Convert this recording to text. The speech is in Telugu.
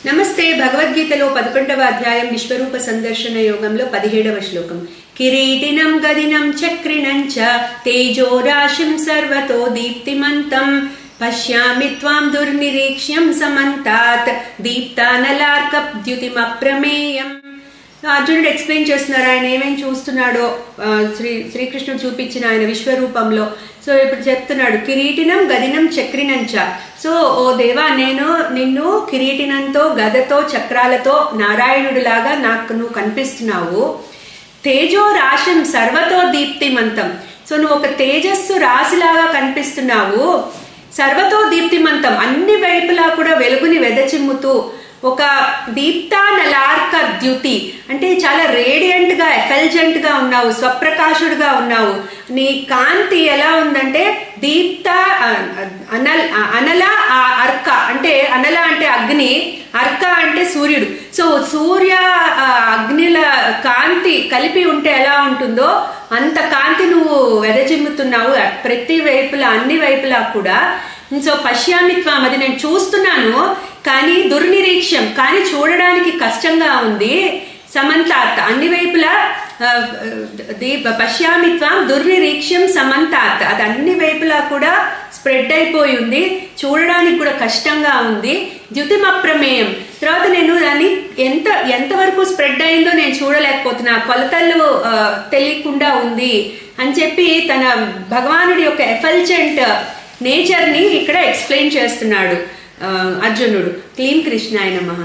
నమస్తే. భగవద్గీతలో 11వ అధ్యాయం విశ్వరూప సందర్శన యోగంలో 17వ శ్లోకం. కిరీటినం గదినం చక్రిణం చ తేజోరాశిం సర్వతో దీప్తిమంతం పశ్యామి త్వాం దుర్నిరీక్ష్యం సమంతాత్ దీప్తానలార్కద్యుతిమప్రమేయం. అర్జునుడు ఎక్స్ప్లెయిన్ చేస్తున్నారు ఆయన ఏమేమి చూస్తున్నాడో శ్రీకృష్ణుడు చూపించిన ఆయన విశ్వరూపంలో. సో ఇప్పుడు చెప్తున్నాడు కిరీటినం గదినం చక్రినంచ. సో ఓ దేవా, నేను నిన్ను కిరీటినంతో గదతో చక్రాలతో నారాయణుడి లాగా నాకు నువ్వు కనిపిస్తున్నావు. తేజో రాశిం సర్వతో దీప్తిమంతం. సో నువ్వు ఒక తేజస్సు రాశిలాగా కనిపిస్తున్నావు. సర్వతో దీప్తిమంతం, అన్ని వైపులా కూడా వెలుగుని వెదచిమ్ముతూ ఒక దీప్తానలార్క ద్యుతి అంటే చాలా రేడియంట్ గా ఎఫెల్జెంట్ గా ఉన్నావు, స్వప్రకాశుడుగా ఉన్నావు. నీ కాంతి ఎలా ఉందంటే దీప్త అనల అర్క అంటే అనల అంటే అగ్ని, అర్క అంటే సూర్యుడు. సో సూర్య అగ్నిల కాంతి కలిపి ఉంటే ఎలా ఉంటుందో అంత కాంతి నువ్వు వెదజిమ్ముతున్నావు ప్రతి వైపులా, అన్ని వైపులా కూడా. సో పశ్యామిత్వం, అది నేను చూస్తున్నాను కానీ దుర్నిరీక్ష్యం, కానీ చూడడానికి కష్టంగా ఉంది. సమంతాత్, అన్ని వైపులా పశ్యామిత్వం దుర్నిరీక్ష్యం సమంతాత్, అది అన్ని వైపులా కూడా స్ప్రెడ్ అయిపోయి ఉంది, చూడడానికి కూడా కష్టంగా ఉంది. ద్యుతిమప్రమేయం, తర్వాత నేను దాన్ని ఎంతవరకు స్ప్రెడ్ అయిందో నేను చూడలేకపోతున్నా, కొలతలు తెలియకుండా ఉంది అని చెప్పి తన భగవానుడి యొక్క ఎఫల్జెంట్ నేచర్ ని ఇక్కడ ఎక్స్ప్లెయిన్ చేస్తున్నాడు అర్జునుడు. క్లీం కృష్ణాయ నమః.